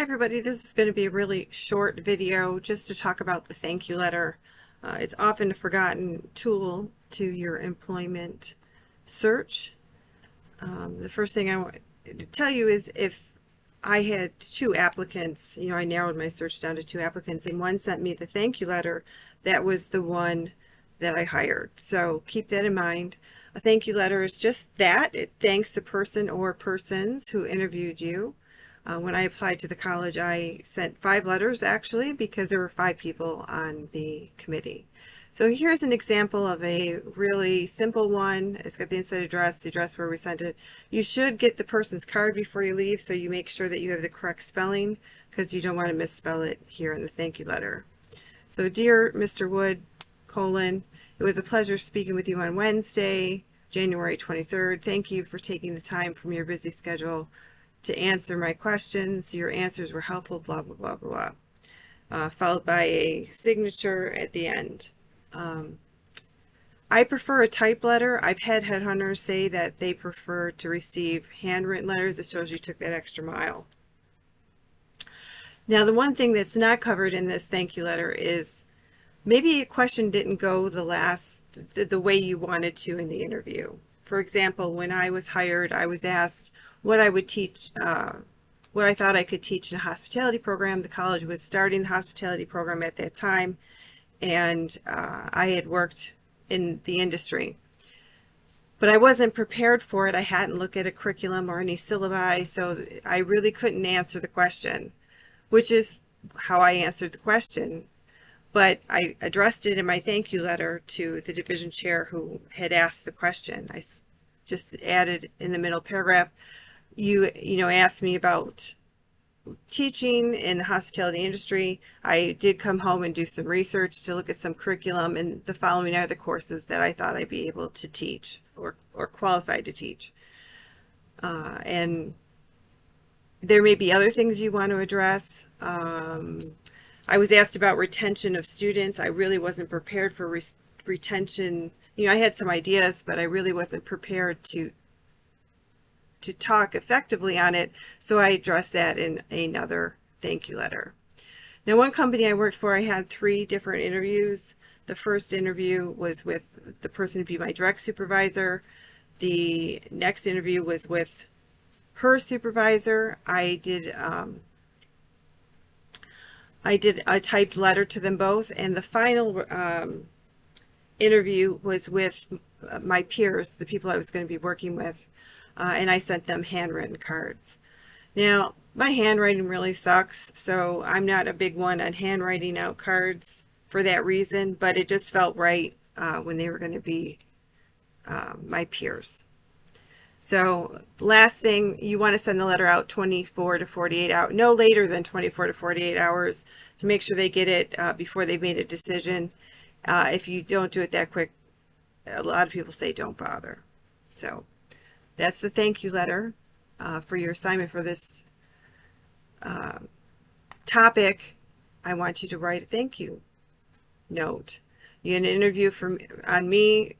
Hi everybody, this is going to be a really short video just to talk about the thank you letter. It's often a forgotten tool to your employment search. The first thing I want to tell you is if I had two applicants, I narrowed my search down to two applicants and one sent me the thank you letter, that was the one that I hired. So keep that in mind. A thank you letter is just that. It thanks the person or persons who interviewed you. When I applied to the college, I sent 5 letters actually because there were 5 people on the committee. So here's an example of a really simple one. It's got the inside address, the address where we sent it. You should get the person's card before you leave, so you make sure that you have the correct spelling because you don't want to misspell it here in the thank you letter. So dear Mr. Wood, it was a pleasure speaking with you on Wednesday, January 23rd. Thank you for taking the time from your busy schedule to answer my questions. Your answers were helpful, blah, blah, blah, blah, blah. Followed by a signature at the end. I prefer a typed letter. I've had headhunters say that they prefer to receive handwritten letters. It shows you took that extra mile. Now, the one thing that's not covered in this thank you letter is maybe a question didn't go the way you wanted to in the interview. For example, when I was hired, I was asked what I would teach, what I thought I could teach in a hospitality program. The college was starting the hospitality program at that time, and I had worked in the industry. But I wasn't prepared for it. I hadn't looked at a curriculum or any syllabi, so I really couldn't answer the question, which is how I answered the question. But I addressed it in my thank you letter to the division chair who had asked the question. I just added in the middle paragraph, you asked me about teaching in the hospitality industry. I did come home and do some research to look at some curriculum, and the following are the courses that I thought I'd be able to teach or qualified to teach. And there may be other things you want to address. I was asked about retention of students. I really wasn't prepared for retention. I had some ideas, but I really wasn't prepared to talk effectively on it, so I addressed that in another thank you letter. Now, one company I worked for, I had 3 different interviews. The first interview was with the person to be my direct supervisor. The next interview was with her supervisor. I did a typed letter to them both, and the final interview was with my peers, the people I was going to be working with, and I sent them handwritten cards. Now, my handwriting really sucks, so I'm not a big one on handwriting out cards for that reason, but it just felt right when they were going to be my peers. So last thing, you want to send the letter out 24 to 48 hours, no later than 24 to 48 hours to make sure they get it before they've made a decision. If you don't do it that quick, a lot of people say don't bother. So that's the thank you letter for your assignment for this topic. I want you to write a thank you note. You had an interview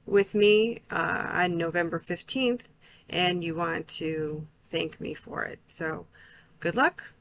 with me on November 15th, and you want to thank me for it. So good luck.